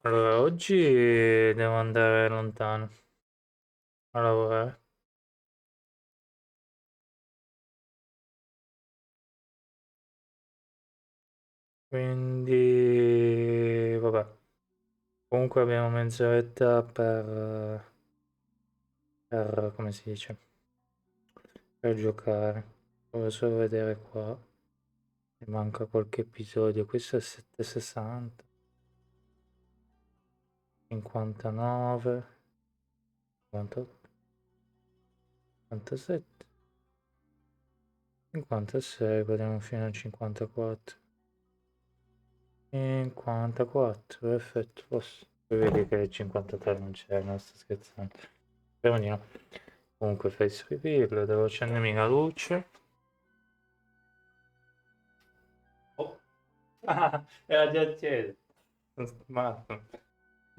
Allora, oggi devo andare lontano a lavorare, quindi vabbè. Comunque abbiamo mezz'oretta come si dice, per giocare. Devo solo vedere qua, mi manca qualche episodio. Questo è 760, 59, 58, 57, 56, vediamo fino al 54. 54, perfetto, posso. Poi vedi che il 53 non c'è, non sto scherzando. Spero di no. Comunque face reveal, devo accendermi la luce. Oh. Ah, era già acceso. Sono matto.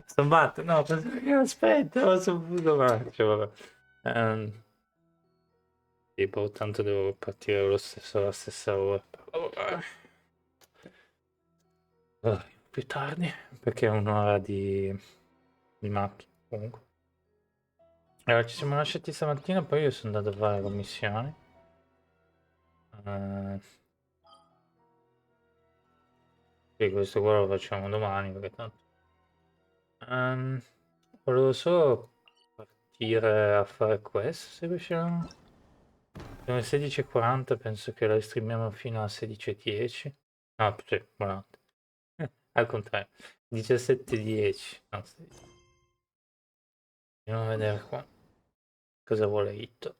Sono matto, no, pensavo che aspetta, ho saputo marcio, vabbè. Tipo, tanto devo partire alla stessa ora. Più tardi, perché è un'ora di macchina, comunque. Allora, ci siamo lasciati stamattina, poi io sono andato a fare la commissione. Eh, sì, questo qua lo facciamo domani, perché tanto... Ehm, volevo solo partire a fare questo, se riusciamo. Sono le 16:40, penso che la streamiamo fino a 16:10. No, sì, buonanotte. Al contrario, 17:10. No, 16. Andiamo a vedere qua cosa vuole Itto.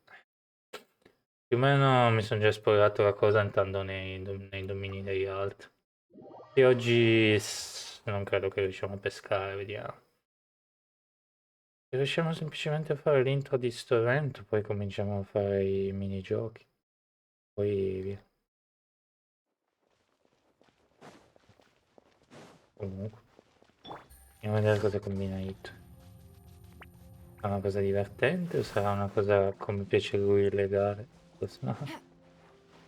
Più o meno mi sono già spoilerato la cosa entrando nei domini degli altri. E oggi non credo che riusciamo a pescare, vediamo. Se riusciamo semplicemente a fare l'intro di sto evento, poi cominciamo a fare i minigiochi. Poi via. Comunque, andiamo a vedere cosa combina Hito. Sarà una cosa divertente o sarà una cosa come piace a lui illegale? Lo so.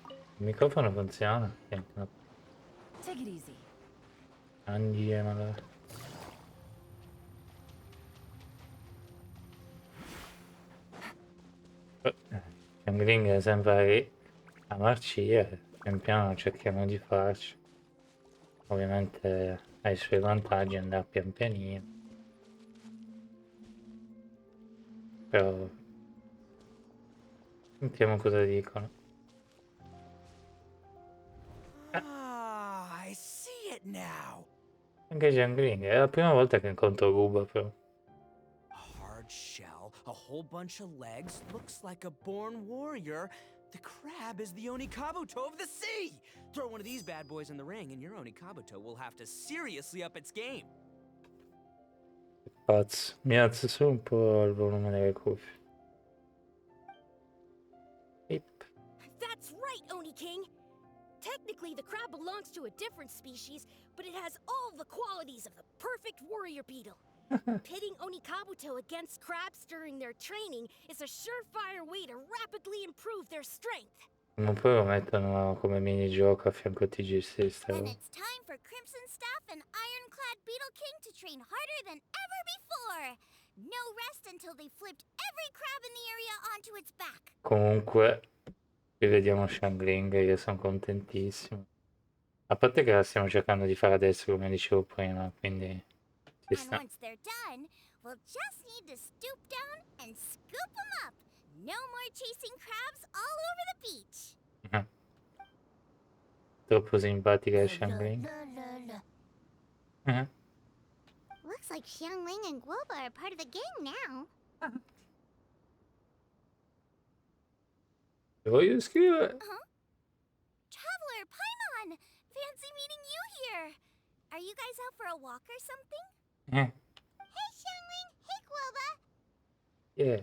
Il microfono funziona. Senti, no. Take it easy. Andiamo. Xiangling è sempre lì a marcire, pian piano cerchiamo di farci. Ovviamente ha i suoi vantaggi andare pian pianino, però sentiamo cosa dicono. Ah, I see it now. Anche Xiangling è la prima volta che incontro Ruba, però. A hard shell, a whole bunch of legs, looks like a born warrior. The crab is the Onikabuto of the sea! Throw one of these bad boys in the ring and your Onikabuto will have to seriously up its game. Pazzo, mi alzo solo un po' il volume delle cuffie. Pip. That's right, Oni King! Technically, the crab belongs to a different species, but it has all the qualities of the perfect warrior beetle. Pitting Onikabuto against crabs during their training is a surefire way to rapidly improve their strength. Ma poi lo mettono come minigioco a fianco a TGC, sta Then roba. it's time for Crimson Staff and Ironclad Beetle King to train harder than ever before. No rest until they flipped every crab in the area onto its back. Comunque, rivediamo Xiangling, io sono contentissimo. A parte che la stiamo cercando di fare adesso, come dicevo prima, quindi ci And sta. once they're done, we'll just need to stoop down and scoop them up. No more chasing crabs all over the beach. Mhm. Troppo simpatica Xiangling. Mhm. Looks like Xiangling and Guoba are part of the gang now. Ti voglio scrivere. Traveler, Paimon! Fancy meeting you here. Are you guys out for a walk or something? Eh, Hey, Xiangling! Hey, Guoba! yeah.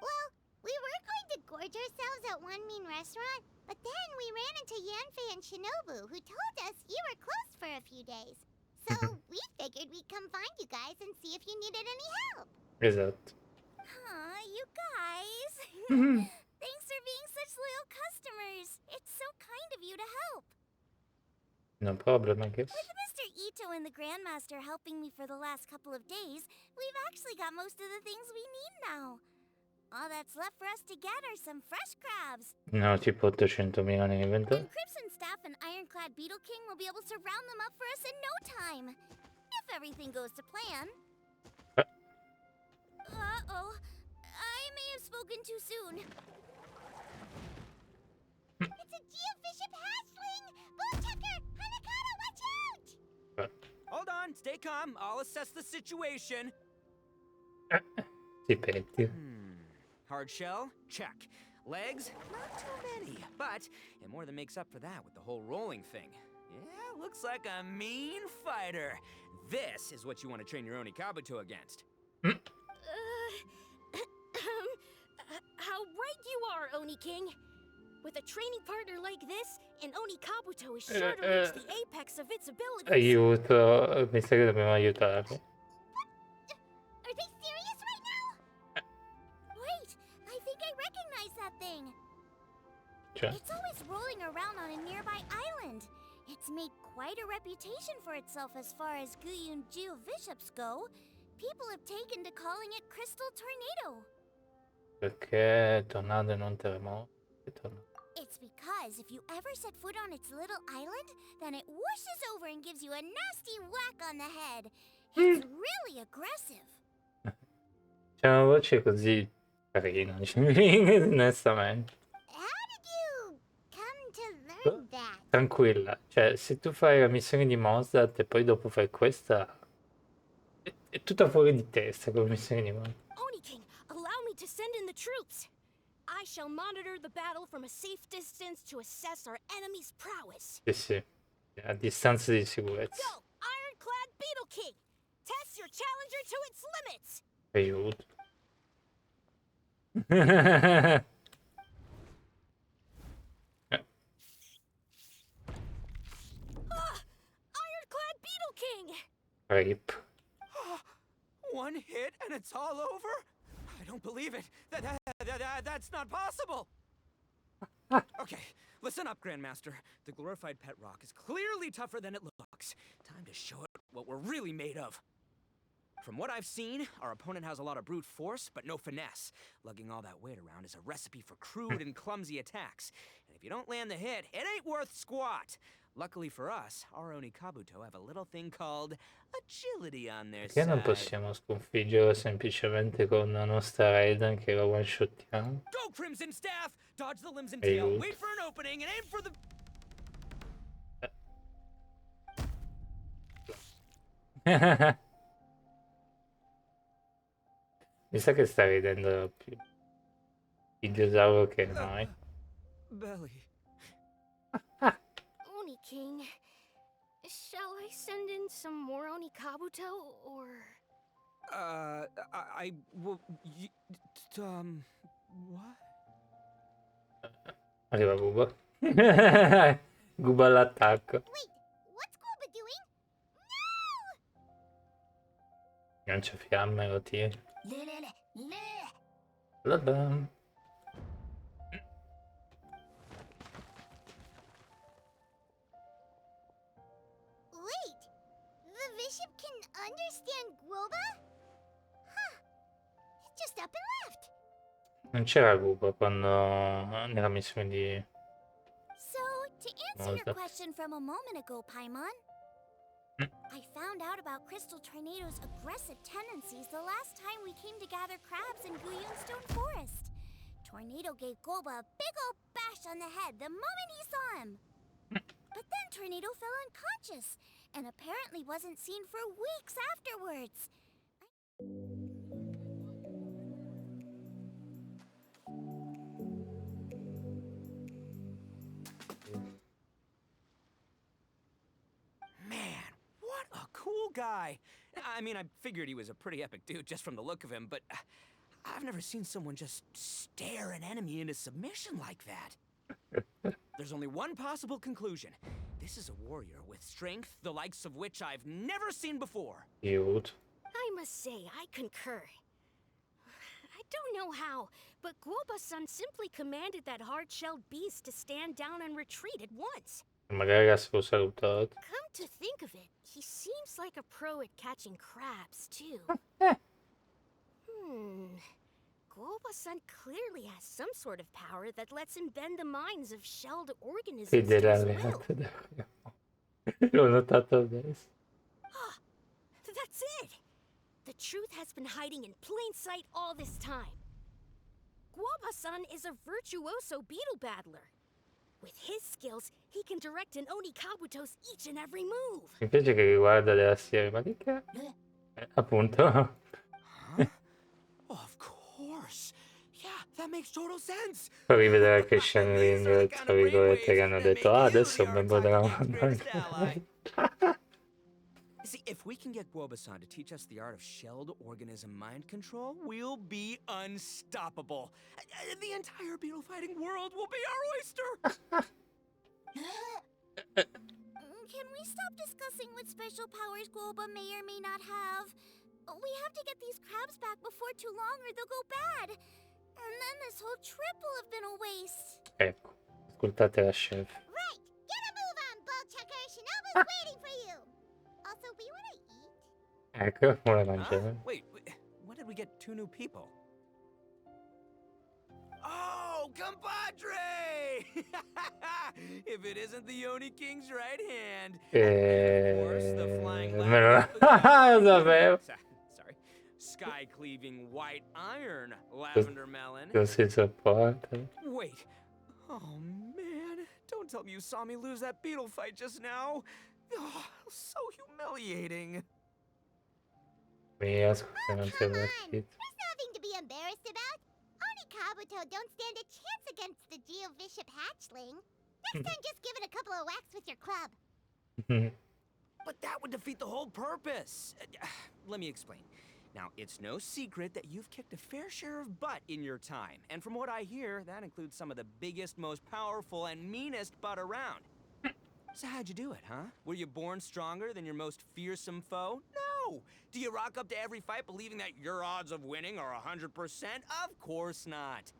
Well, we were going to gorge ourselves at One Mean Restaurant, but then we ran into Yanfei and Shinobu, who told us you were closed for a few days. So we figured we'd come find you guys and see if you needed any help. Esatto. Aw, you guys. Mhm. Thanks for being such loyal customers. It's so kind of you to help. No problem, I guess. With Mr. Ito Giocho and the Grandmaster helping me for the last couple of days, we've actually got most of the things we need now. All that's left for us to get are some fresh crabs. No, tipo 800.000 nell'inventario. And Crimson Staff and Ironclad Beetle King will be able to round them up for us in no time. If everything goes to plan. Uh-oh. I may have spoken too soon. It's a geofiship hatchling! Bullchucker! Hanakata, watch out! Hold on, stay calm. I'll assess the situation. Sti petti. Hard shell? Check. Legs? Not too many. But it more than makes up for that with the whole rolling thing. Yeah, looks like a mean fighter. This is what you want to train your Onikabuto against. How right you are, Oni King. With a training partner like this, an Onikabuto is sure to reach the apex of its abilities. Aiuto, mi sa che dobbiamo aiutarli. Are they serious right now? Wait, I think I recognize that thing. Cioè, It's always rolling around on a nearby island. It's made quite a reputation for itself as far as Guyun geoviships go. People have taken to calling it Crystal Tornado. perché tornado e non terremoto? It's because if you ever set foot on its little island, then it whooshes over and gives you a nasty whack on the head. It's really aggressive. C'è una voce così carina, onestamente. How did you come to learn that? Tranquilla, cioè se tu fai la missione di Mozart e poi dopo fai questa, è tutta fuori di testa come missione di Mozart. Oni King, allow me to send in the troops. I shall monitor the battle from a safe distance to assess our enemy's prowess. Sì, sì, a distanza di sicurezza. Go, Ironclad Beetle King! Test your challenger to its limits! Aiuto. Ironclad Beetle King! Rip. One hit and it's all over? I don't believe it. That's not possible. Okay, listen up, Grandmaster. The glorified pet rock is clearly tougher than it looks. Time to show it what we're really made of. From what I've seen, our opponent has a lot of brute force, but no finesse. Lugging all that weight around is a recipe for crude and clumsy attacks. And if you don't land the hit, it ain't worth squat. Luckily for us, our Onikabuto have a little thing called agility on their Perché non side. possiamo sconfiggerlo semplicemente con la nostra Raiden che la one shottiamo? Go, Crimson Staff! Dodge the limbs and tail, Aiuto. wait for an opening, and aim for the... Mi sa che sta ridendo più il dinosauro che noi. Belly. Oni King, shall I send in some more Onikabuto, or... Well, what? Arriva Guba. Guba all'attacco. Wait, what's Guba doing? No! Lancia fiamme, lo tira. Le. Bla-bam. Wait, the bishop can understand Guoba? Huh. It just up and left. Non c'era Guba quando nella missione di... So, to answer your question from a moment ago, Paimon, I found out about Crystal Tornado's aggressive tendencies the last time we came to gather crabs in Guyunstone Forest. Tornado gave Goba a big old bash on the head the moment he saw him. But then Tornado fell unconscious and apparently wasn't seen for weeks afterwards. Man, what a cool guy. I mean, I figured he was a pretty epic dude just from the look of him, but I've never seen someone just stare an enemy into submission like that. There's only one possible conclusion. This is a warrior with strength, the likes of which I've never seen before. Aiuto. I must say, I concur. I don't know how, but Guoba-san simply commanded that hard-shelled beast to stand down and retreat at once. Magari ha solo salutato. Come to think of it, he seems like a pro at catching crabs, too. Guoba-san clearly has some sort of power that lets him bend the minds of shelled organisms to his will. L'ho notato adesso. That's it! The truth has been hiding in plain sight all this time. Guoba-san is a virtuoso beetle battler. With his skills, he can direct an Oni Kabuto's each and every move. Mi piace che riguarda della serie, ma che cazzo? Appunto. Huh? Oh, of course. Yeah, that makes total sense. Fa rivedere che Shenring, tra virgolette, che hanno detto adesso ben potremo andare. See, if we can get Guoba-san to teach us the art of shelled organism mind control, we'll be unstoppable. The entire beetle fighting world will be our oyster. Can we stop discussing what special powers Guoba may or may not have? We have to get these crabs back before too long or they'll go bad. And then this whole trip will have been a waste. Ecco, ascoltate la chef. Right! Get a move on, Bullchucker! Shinobu's waiting for you! Also, we want to eat? Ecco, ora mangiare. Wait, when did we get 2 new people? Oh, compadre! If it isn't the Oni King's right hand. And of course, the flying Me lo lavender- sapevo. Sorry. Sky-cleaving white iron lavender melon. Non si sopporta. Wait. Oh, man. Don't tell me you saw me lose that beetle fight just now. Oh, so humiliating. Mia, scusa, non si è Come on! partito. There's nothing to be embarrassed about. Oni Kabuto don't stand a chance against the Geobishop hatchling. Next time, just give it a couple of whacks with your club. But that would defeat the whole purpose. Let me explain. Now, it's no secret that you've kicked a fair share of butt in your time. And from what I hear, that includes some of the biggest, most powerful, and meanest butt around. So how'd you do it, huh? Were you born stronger than your most fearsome foe? No! Do you rock up to every fight believing that your odds of winning are 100%? Of course not.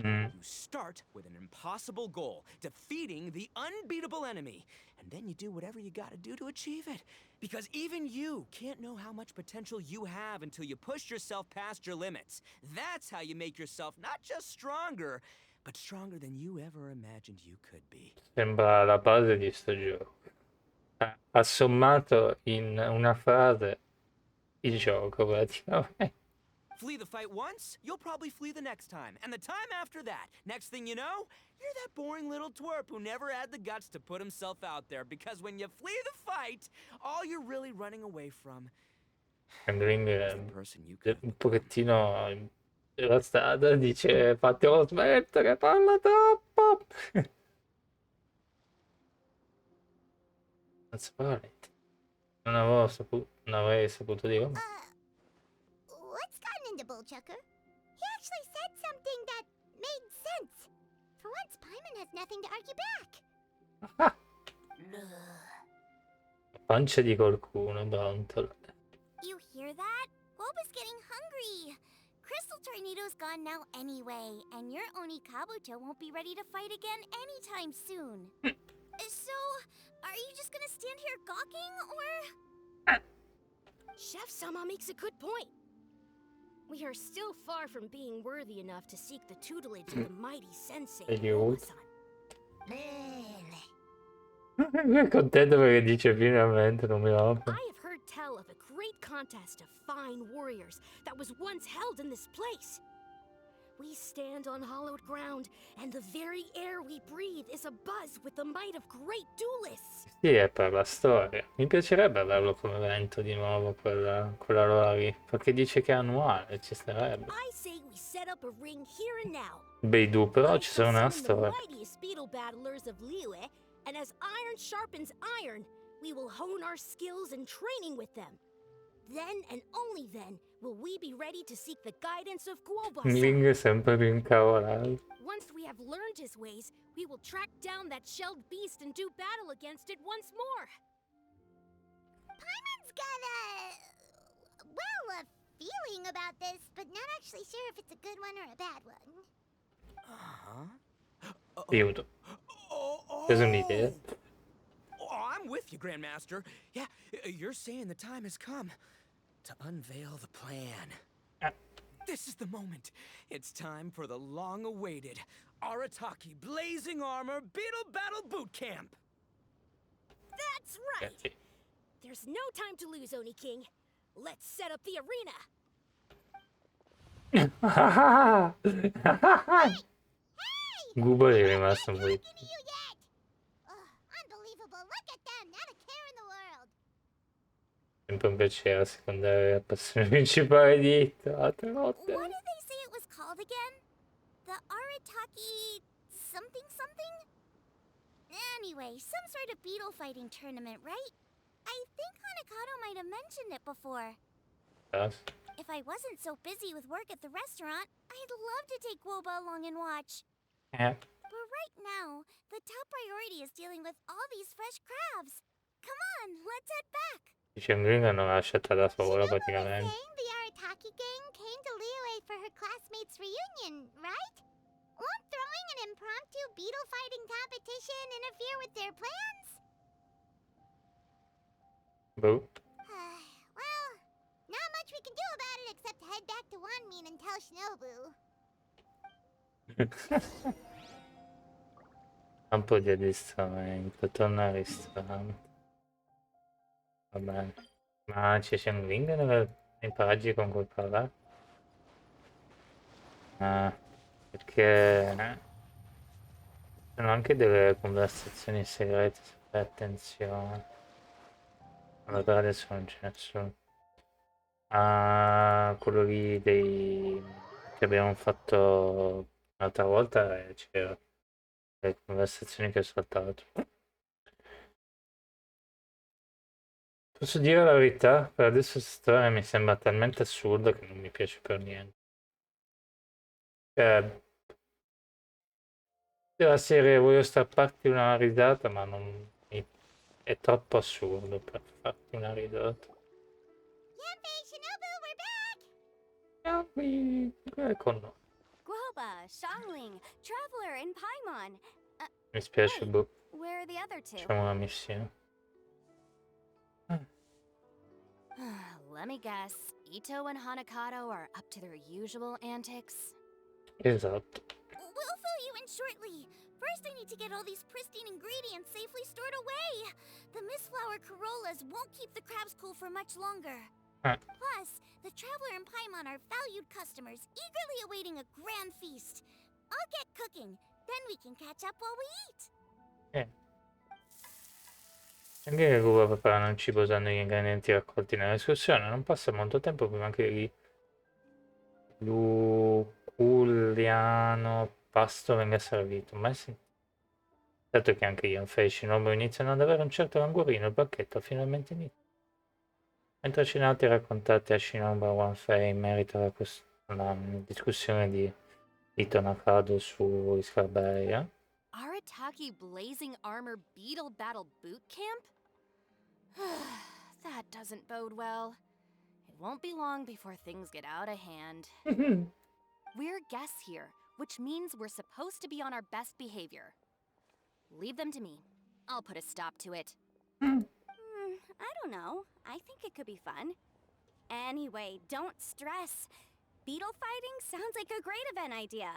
You start with an impossible goal, defeating the unbeatable enemy. And then you do whatever you gotta do to achieve it. Because even you can't know how much potential you have until you push yourself past your limits. That's how you make yourself not just stronger, but stronger than you ever imagined you could be. Sembra la base di sto gioco. Ha sommato in una frase il gioco praticamente. Flee the fight once, you'll probably flee the next time. And the time after that. Next thing you know, you're that boring little twerp who never had the guts to put himself out there. Because when you flee the fight, all you're really running away from Shenring is è the person you could un pochettino devastata, dice fatelo smettere, parla troppo. That's right. Non avrei saputo dire. What's gotten into Bullchucker? He actually said something that made sense. For once, Paimon has nothing to argue back. Pancia di qualcuno, brontolo. You hear that? Guoba's getting hungry. Crystal Tornado's gone now anyway, and your Oni Kabuto won't be ready to fight again anytime soon. So, are you just gonna stand here gawking, or...? Chef-sama makes a good point. We are still far from being worthy enough to seek the tutelage of the mighty sensei, Guoba-san. È contento perché dice finalmente non mi rompe. I have heard tell of a great contest of fine warriors that was once held in this place. We stand on hallowed ground, and the very air we breathe is abuzz with the might of great duelists. Sì, è per la storia. Mi piacerebbe averlo come evento di nuovo, quella roba lì. Perché dice che è annuale, ci starebbe. I say we set up a ring here and now. Beidou, però I ci shall sarà una summon the storia. mightiest beetle battlers of Liyue, and as iron sharpens iron, we will hone our skills and training with them. Then and only then will we be ready to seek the guidance of Guoba-san. Ling è sempre più incavolato. Once we have learned his ways, we will track down that shelled beast and do battle against it once more. Paimon's got a feeling about this, but not actually sure if it's a good one or a bad one. Uh-huh. Aiuto. Oh, preso un'idea. Oh, I'm with you, Grandmaster. Yeah, you're saying the time has come to unveil the plan. Ah. This is the moment. It's time for the long-awaited Arataki Blazing Armor Beetle Battle Boot Camp. That's right! Ragazzi. There's no time to lose, Oni King. Let's set up the arena. Gubo è rimasto un po' Talking to you yet? Unbelievable. Look at them. Not a care in the world. sempre un piacere secondare la passione principale di Hito. Altre What volte. did they say it was called again? The Arataki something something? Anyway, some sort of beetle fighting tournament, right? I think Hanakato might have mentioned it before. Yes. If I wasn't so busy with work at the restaurant, I'd love to take Woba along and watch. Eh. But right now, the top priority is dealing with all these fresh crabs. Come on, let's head back. Dice Green l'hanno lasciata da sola Shinobu was praticamente. saying the Arataki gang came to Liyue for her classmates' reunion, right? Won't throwing an impromptu beetle fighting competition interfere with their plans? Boh. Well, not much we can do about it except head back to Wanmin and tell Shinobu. Un po' di addestramento, torna al ristorante. Va bene. Ma c'è Xiangling nei paraggi con cui parlare? Ah, perché ci sono anche delle conversazioni segrete, se fai attenzione. Allora, per adesso non c'è nessuno. Ah, quello lì che abbiamo fatto l'altra volta c'era le conversazioni che ho saltato. Posso dire la verità? Per adesso questa storia mi sembra talmente assurda che non mi piace per niente. Cioè, della serie voglio strapparti una risata, ma non è troppo assurdo per farti una risata. Yanfei, Shinobu, we're back! Con noi. Guoba, Shangling, Traveler, and Paimon. Mi spiace, Wait. boh, Where are the other two? facciamo una missione. Let me guess. Ito and Hanakato are up to their usual antics. Esatto. We'll fill you in shortly. First, I need to get all these pristine ingredients safely stored away. The Mistflower Corollas won't keep the crabs cool for much longer. Plus, the Traveler and Paimon are valued customers, eagerly awaiting a grand feast. I'll get cooking, then we can catch up while we eat. Anche che Cuba preparano il cibo usando gli ingredienti raccolti nell'escursione. Non passa molto tempo prima che l'Uculiano pasto venga servito. Ma sì. Dato che anche Yanfei e Shinobu iniziano ad avere un certo languorino, il banchetto finalmente inizia. Mentre cenate raccontate a Shinobu e Yanfei in merito alla discussione di Nakado sugli scarabei, Arataki Blazing Armor Beetle Battle Boot Camp? That doesn't bode well. It won't be long before things get out of hand. We're guests here, which means we're supposed to be on our best behavior. Leave them to me. I'll put a stop to it. I don't know. I think it could be fun. Anyway, don't stress. Beetle fighting sounds like a great event idea.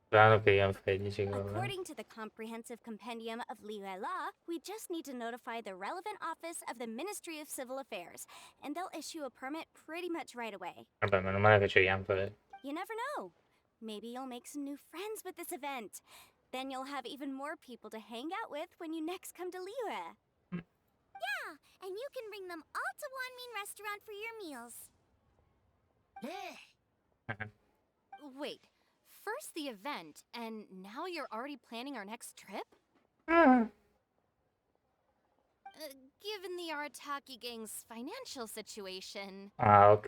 Strano che Yanfei dice che According to the Comprehensive Compendium of Liyue Law, we just need to notify the relevant office of the Ministry of Civil Affairs, and they'll issue a permit pretty much right away. Vabbè, meno male che c'è Yanfei. You never know. Maybe you'll make some new friends with this event. Then you'll have even more people to hang out with when you next come to Liyue. Yeah, and you can bring them all to Wanmin Restaurant for your meals. Wait, first the event, and now you're already planning our next trip? Given the Arataki gang's financial situation... Ah, ok.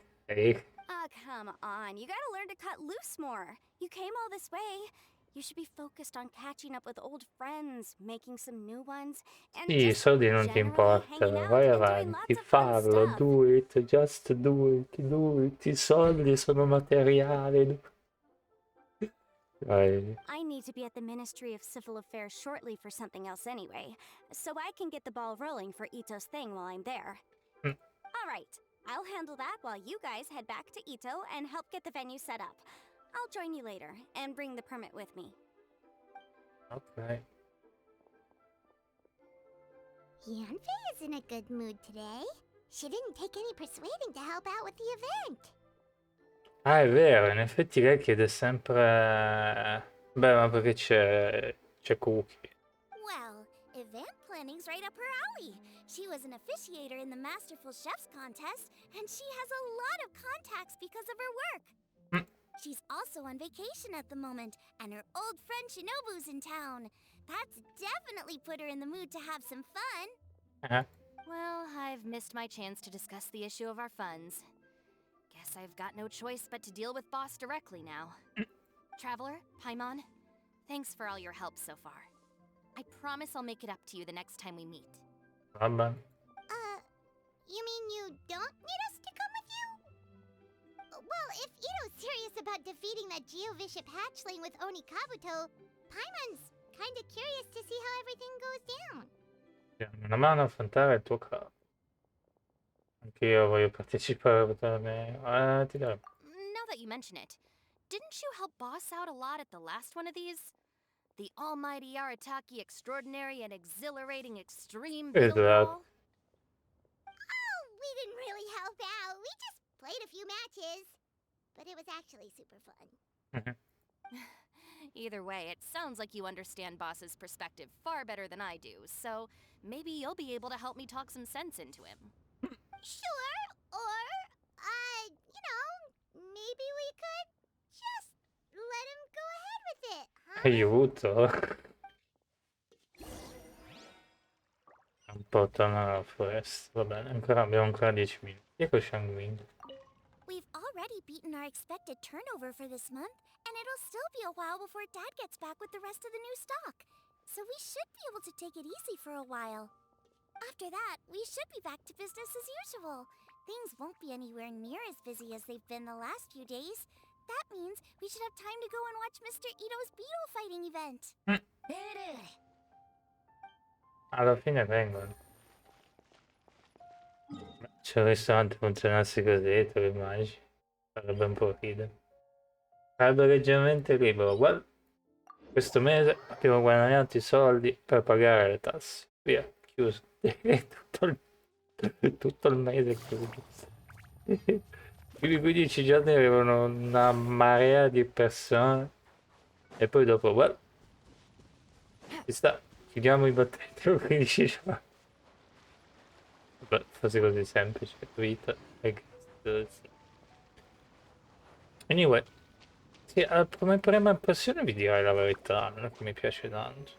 Ah, come on. You gotta learn to cut loose more. You came all this way. You should be focused on catching up with old friends, making some new ones, and Sì, i just soldi non ti generally hanging importano, out vai and doing avanti, lots of fun farlo, stuff. do it, just do it, do it. I soldi sono materiali. I need to be at the Ministry of Civil Affairs shortly for something else anyway, so I can get the ball rolling for Ito's thing while I'm there. Mm. All right, I'll handle that while you guys head back to Ito and help get the venue set up. I'll join you later and bring the permit with me. Ok. Yanfei is in a good mood today. She didn't take any persuading to help out with the event. Ah, è vero, in effetti lei chiede sempre... Beh, ma perché c'è Cookie. Well, event planning's right up her alley. She was an officiator in the Masterful Chefs contest, and she has a lot of contacts because of her work. Mm. She's also on vacation at the moment, and her old friend Shinobu's in town. That's definitely put her in the mood to have some fun. Eh? Well, I've missed my chance to discuss the issue of our funds. Guess I've got no choice but to deal with Boss directly now. Traveler, Paimon, thanks for all your help so far. I promise I'll make it up to you the next time we meet. Vabbè. You mean you don't need us to come with you? Well, if Ito's serious about defeating that Geovishap hatchling with Oni Kabuto, Paimon's kinda curious to see how everything goes down. Diamo una mano a affrontare il tuo capo. Anche io voglio partecipare. Ti darò. Now that you mention it, didn't you help Boss out a lot at the last one of these? The almighty Arataki extraordinary and exhilarating extreme Is Beetle that- Brawl? Oh, we didn't really help out. We just played a few matches. But it was actually super fun. Either way, it sounds like you understand Boss's perspective far better than I do, so maybe you'll be able to help me talk some sense into him. Sure, or, maybe we could just let him go ahead with it, huh? Aiuto. Un po' tornare alla foresta. Va bene, abbiamo ancora 10 minuti. Ecco Shangwing. We've already beaten our expected turnover for this month, and it'll still be a while before Dad gets back with the rest of the new stock. So we should be able to take it easy for a while. After that, we should be back to business as usual. Things won't be anywhere near as busy as they've been the last few days. That means we should have time to go and watch Mr. Ito's beetle fighting event. Alla fine vengono. Se il ristorante funzionasse così, te lo immagini? Sarebbe un po' ridere. Sarebbe leggermente libero. Guarda, questo mese abbiamo guadagnato i soldi per pagare le tasse. Via, chiuso. tutto il mese chiuso. I 15 giorni avevano una marea di persone. E poi dopo, guarda, ci sta, chiudiamo i battenti per 15 giorni. Beh, fosse così semplice, vita e anyway, sì, come prima impressione vi direi la verità, non è che mi piace tanto.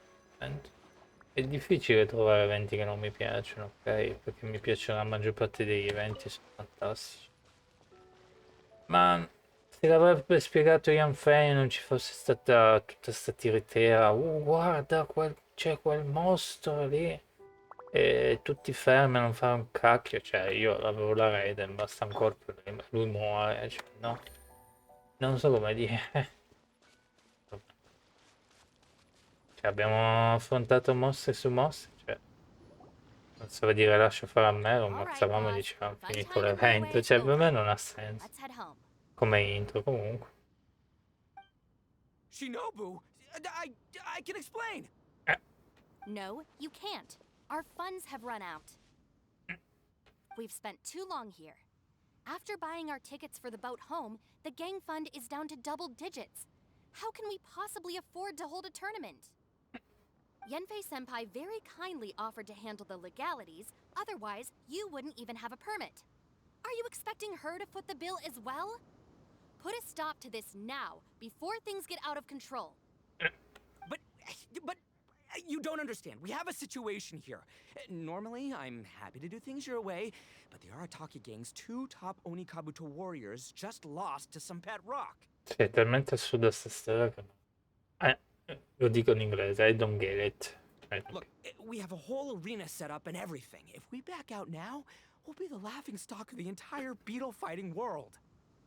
È difficile trovare eventi che non mi piacciono, ok? Perché mi piacciono la maggior parte degli eventi, sono fantastici. Ma se l'avrebbe spiegato Ian Fane non ci fosse stata tutta sta tiritera, guarda, c'è quel mostro lì. E tutti fermi a non fare un cacchio, cioè io avevo la Raiden, basta un colpo e lui muore, cioè, no, non so come dire. Cioè abbiamo affrontato mostre su mostre, cioè non so dire lascio fare a me, lo ammazzavamo e dicevamo finito l'evento, cioè per me non ha senso, Let's head home. come intro comunque. Shinobu, I can explain. No, you can't. Our funds have run out. We've spent too long here. After buying our tickets for the boat home, the gang fund is down to double digits. How can we possibly afford to hold a tournament? Yenfei-senpai very kindly offered to handle the legalities, otherwise you wouldn't even have a permit. Are you expecting her to foot the bill as well? Put a stop to this now, before things get out of control. But you don't understand. We have a situation here. Normally, I'm happy to do things your way, but the Arataki gang's 2 top Oni Kabuto warriors just lost to some pet rock. Sì, è talmente assurda sta storia che... lo dico in inglese, I don't get it. Look, we have a whole arena set up and everything. If we back out now, we'll be the laughing stock of the entire beetle fighting world.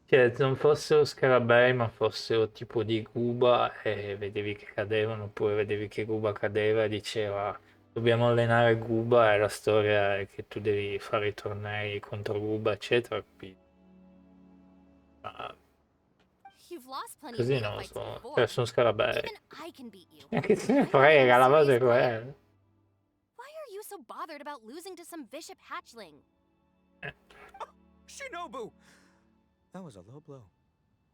Cioè, non fossero scarabei, ma fossero tipo di Cuba e vedevi che cadevano, oppure vedevi che Cuba cadeva e diceva dobbiamo allenare Cuba e la storia è che tu devi fare i tornei contro Cuba, eccetera. Ma You've lost plenty of così needle non lo fights so, before. cioè sono scarabei. Even I can beat you. E che se ne I don't have any frega, la base serious è plan. quella. Why are you so bothered about losing to some bishop hatchling? Shinobu! That was a low blow.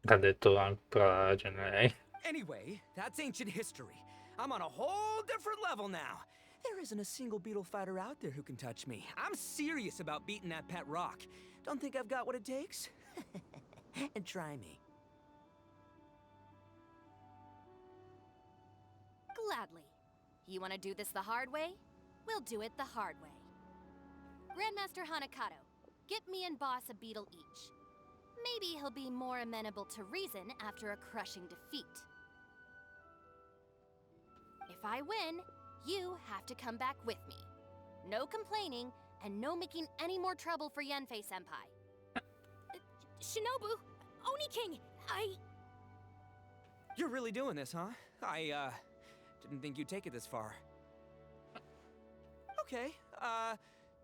Ha detto anche lei. Anyway, that's ancient history. I'm on a whole different level now. There isn't a single beetle fighter out there who can touch me. I'm serious about beating that pet rock. Don't think I've got what it takes? And try me. Gladly. You want to do this the hard way? We'll do it the hard way. Grandmaster Hanakato, get me and Boss a beetle each. Maybe he'll be more amenable to reason after a crushing defeat. If I win, you have to come back with me. No complaining, and no making any more trouble for Yenfei-senpai. Shinobu, Oni King, You're really doing this, huh? I didn't think you'd take it this far. Okay,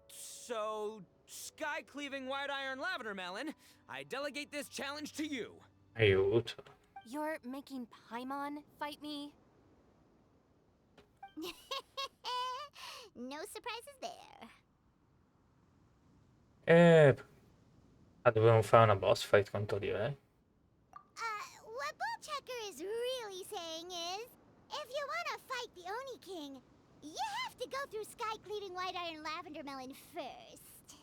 so sky-cleaving white iron lavender melon, I delegate this challenge to you. Aiuto. You're making Paimon fight me? No surprises there. Dovevamo fare una boss fight contro di lei. What Bullchecker is really saying is, if you want to fight the Oni King, you have to go through sky-cleaving white iron lavender melon first.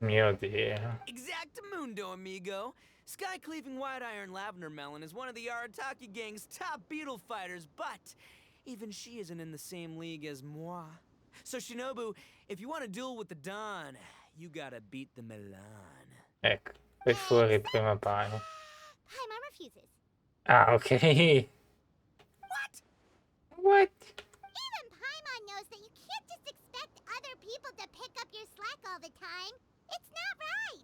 Mio Dio. Exactamundo, amigo. Sky-cleaving white iron lavender melon is one of the Arataki gang's top beetle fighters, but even she isn't in the same league as moi. So Shinobu, if you want to duel with the Don, you gotta beat the Milan. Ecco, fai fuori prima Paimon. Paimon refuses. Ah, ok. What? What? Even Paimon knows that you can't just expect other people to pick up your slack all the time. It's not right.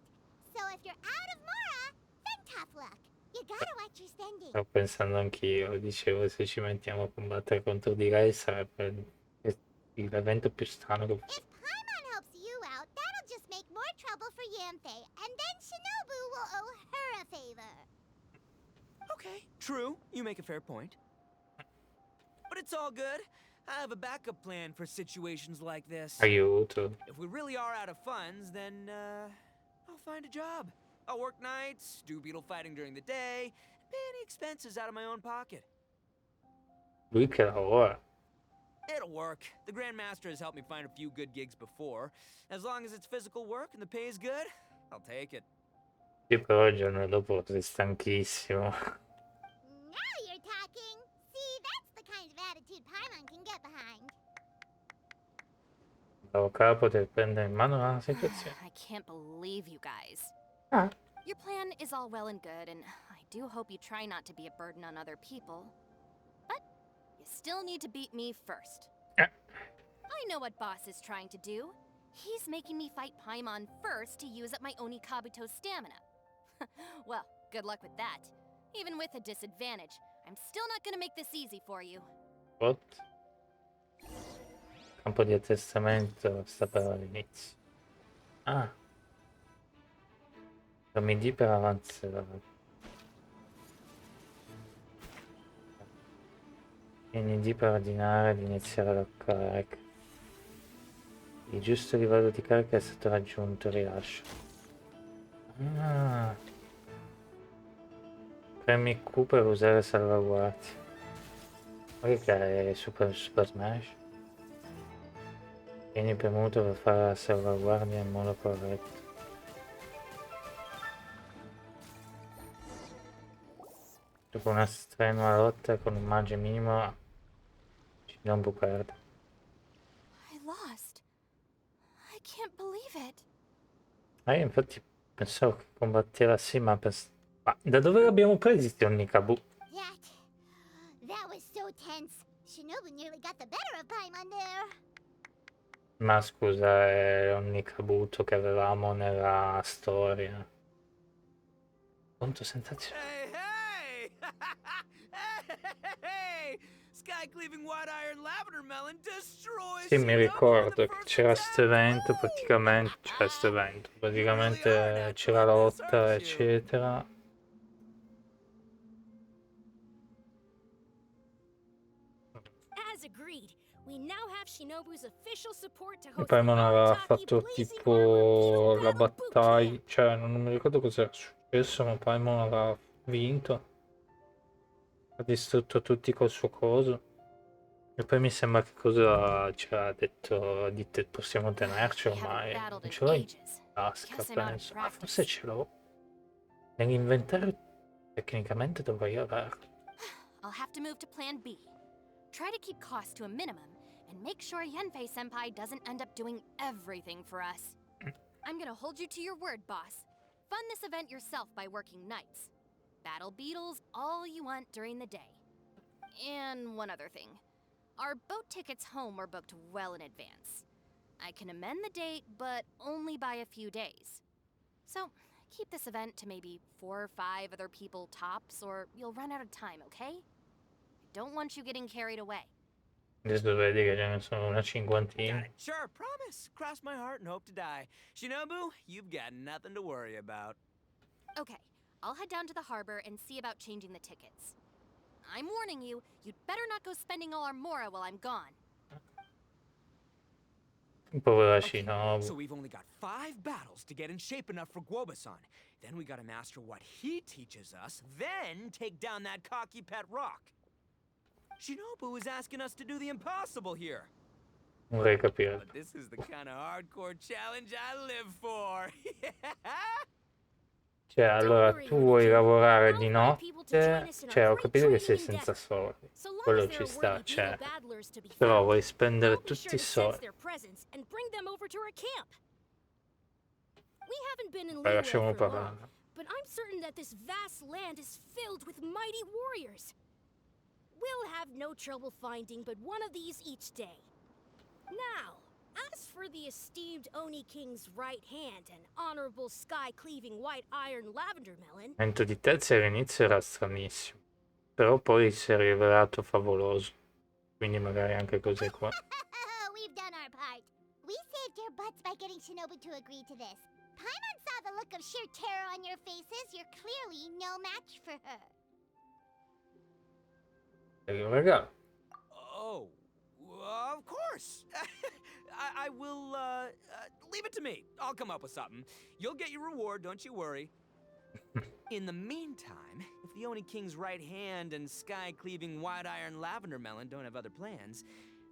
So if you're out of Mora, then tough luck. You gotta watch your spending. Stavo pensando anch'io, dicevo se ci mettiamo a combattere contro di lei sarebbe l'evento più strano che... If Paimon helps you out, that'll just make more trouble for Yanfei, and then Shinobu will owe her a favor. Okay, true. You make a fair point. But it's all good. I have a backup plan for situations like this. Aiuto. If we really are out of funds, then, I'll find a job. I'll work nights, do beetle fighting during the day, pay any expenses out of my own pocket. Lui che lavora. It'll work. The Grandmaster has helped me find a few good gigs before. As long as it's physical work and the pay is good, I'll take it. Io però il giorno dopo sei stanchissimo. Now you're talking. See, that's the kind of attitude Paimon can get behind. Da capo per prendere in mano la situazione. I can't believe you guys. Ah. Your plan is all well and good, and I do hope you try not to be a burden on other people. But you still need to beat me first. I know what Boss is trying to do. He's making me fight Paimon first to use up my Oni Kabuto's stamina. Well, good luck with that. Even with a disadvantage, I'm still not gonna make this easy for you. What? Campo di attestamento sta per all'inizio. Ah. Dammi D per avanzare. Vieni D per ordinare di iniziare la carica. Il giusto livello di carica è stato raggiunto, rilascio. Ah. Premi Q per usare salvaguardie. Ma che è Super Smash? Vieni premuto per fare la salvaguardia in modo corretto. Dopo una strenua lotta con un maggio minimo ci da un bucardo. I lost. I can't believe it. Io infatti pensavo che combatteva sì, ma da dove l'abbiamo presi sti Onnikabu? That was so tense. Shinobu nearly got the better of Paimon there. Ma scusa, è Onnikabuto che avevamo nella storia. Conto sensazionale. Hey, hey! Hey! Sky cleaving white iron lavender melon destroys Sì, mi Shinobu in ricordo the che first c'era attack. Woo! questo evento, You really are a praticamente natural c'era at this, lotta, aren't you? eccetera. As agreed, we now have Shinobu's official support to E host poi the non aveva Arataki fatto Blazing Armor Beetle tipo la Battle Boot battaglia, Camp. cioè non mi ricordo cosa era successo, ma Paimon aveva vinto, ha distrutto tutti col suo coso. E poi mi sembra che cosa c'era detto, possiamo tenerci I haven't ormai, non battled in ce l'ho in ages. tasca, Guess I'm out of penso. Ah, forse practice. ce l'ho. Nell'inventario tecnicamente dovrei averlo. I'll have to move to plan B. Try to keep costs to a minimum and make sure Yenfei-senpai doesn't end up doing everything for us. I'm gonna hold you to your word, boss. Fund this event yourself by working nights. Battle beetles all you want during the day. And one other thing. Our boat tickets home were booked well in advance. I can amend the date, but only by a few days. So, keep this event to maybe 4 or 5 other people tops, or you'll run out of time, okay? I don't want you getting carried away. Adesso vedi che ce ne sono una Got cinquantina. it. Sure, promise. Cross my heart and hope to die. Shinobu, you've got nothing to worry about. Okay, I'll head down to the harbor and see about changing the tickets. I'm warning you, you'd better not go spending all our mora while I'm gone. Povera Okay, Shinobu. so we've only got 5 battles to get in shape enough for Guoba-san. Then we gotta master what he teaches us, then take down that cocky pet rock. Shinobu is asking us to do the impossible here. Vorrei capire. But this is the kind of hardcore challenge I live for. Cioè, allora worry, tu vuoi Onikin. lavorare I'll di find people to join notte, us in our cioè ho great capito che sei training senza endeavor. soldi, So long quello as there ci are sta, worthy beetle cioè, battlers to be però found, vuoi spendere I'll be tutti sure i to sense soldi. their presence and bring them over to our camp. We haven't been in Poi Liyue lasciamo for long, parlare. but I'm certain that this vast land is filled with mighty warriors. We'll have no trouble finding but one of these each day. Now, as for the esteemed Oni King's right hand and honorable sky-cleaving white iron lavender melon, Il momento di Tezio all'inizio era stranissimo, però poi si è rivelato favoloso, quindi magari anche cose qua. We've done our part. We saved your butts by getting Shinobu to agree to this. Paimon saw the look of sheer terror on your faces. You're clearly no match for her. E un regalo. Oh, of course. I will, leave it to me. I'll come up with something. You'll get your reward, don't you worry. In the meantime, if the Oni King's right hand and sky-cleaving white iron lavender melon don't have other plans,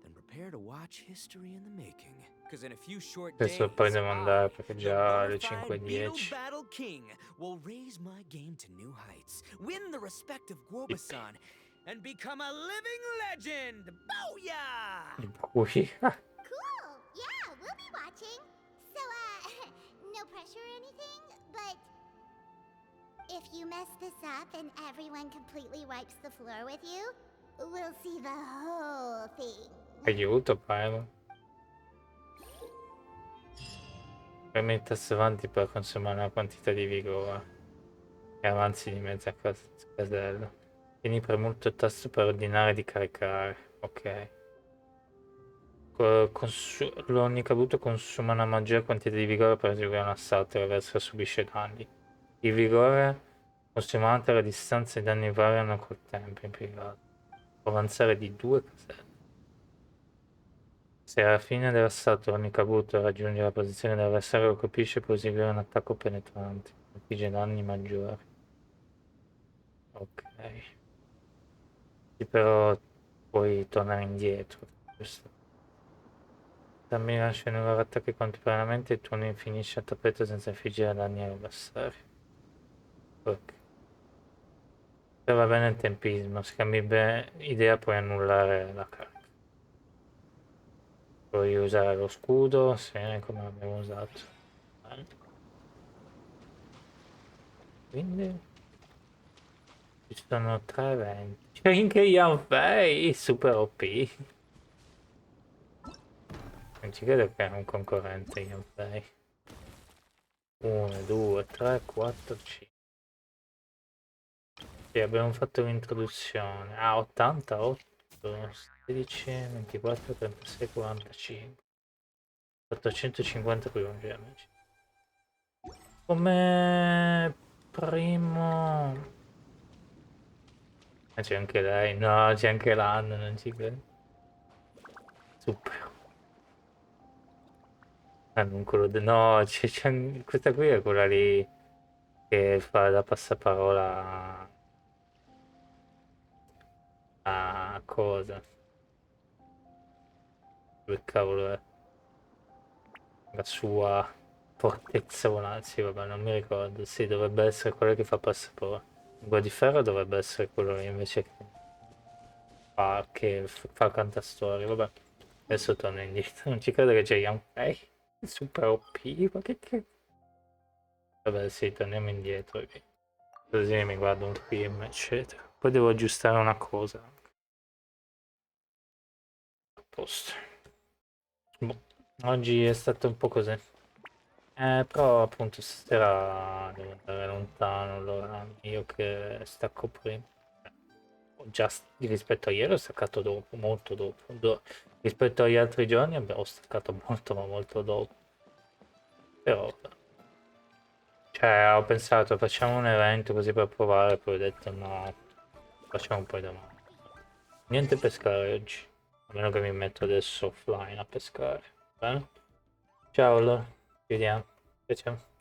then prepare to watch history in the making. Because in a few short days, Adesso poi devo andare perché the già alle bonafide Beetle 5:10. Battle King will raise my game to new heights, win the respect of Guoba-san, and become a living legend! Booyah! Cui Cool. Yeah, we'll be watching. So, no pressure or anything, but if you mess this up and everyone completely wipes the floor with you, we'll see the whole thing. aiuto, Paimon. Premi il tasto avanti per consumare una quantità di vigore e avanzi di mezza casella. Tieni premuto il tasto per ordinare di caricare. Ok. Ogni caduto consuma una maggiore quantità di vigore per eseguire un assalto e l'avversario subisce danni. Il vigore consumato alla distanza e i danni variano col tempo impiegato. Può avanzare di 2 caselle. Se alla fine dell'assalto ogni caduto raggiunge la posizione dell'avversario che colpisce, può eseguire un attacco penetrante. Infligge danni maggiori. Ok. Sì, però puoi tornare indietro. Giusto? Dammi lascia annullare attacchi contemporaneamente e il turno finisce a tappeto senza infliggere danni all'avversario. Ok. Se va bene il tempismo, se cambi idea puoi annullare la carica. Puoi usare lo scudo, sì, come abbiamo usato. Quindi ci sono 3 eventi. C'è anche Yanfei, super OP. Non ci credo che è un concorrente Yanfei. 1, 2, 3, 4, 5. Sì, abbiamo fatto l'introduzione. Ah, 88, 16, 24, 36, 45. 450 primogenici. Come primo... C'è anche lei. No, c'è anche l'anno, non ci credo. Super. Ah, non quello no, questa qui è quella lì che fa da passaparola a cosa? Dove cavolo è? La sua fortezza volante, sì, vabbè, non mi ricordo. Sì, dovrebbe essere quello che fa passaparola. Lingua di ferro dovrebbe essere quello lì invece che fa cantastorie, vabbè. Adesso torno indietro, non ci credo che c'è Young Fei. Super OP, ma che... Vabbè, sì, torniamo indietro. Così mi guardo un film, eccetera. Poi devo aggiustare una cosa. A posto. Boh, oggi è stato un po' così. Però appunto stasera devo andare lontano, allora io che stacco prima. Rispetto a ieri ho staccato dopo, molto dopo. Rispetto agli altri giorni ho staccato molto ma molto dopo. Però, cioè, ho pensato facciamo un evento così per provare, poi ho detto no, facciamo un po' domani. Niente pescare oggi, a meno che mi metto adesso offline a pescare. Bene? Ciao allora, chiudiamo. Ciao. Ciao.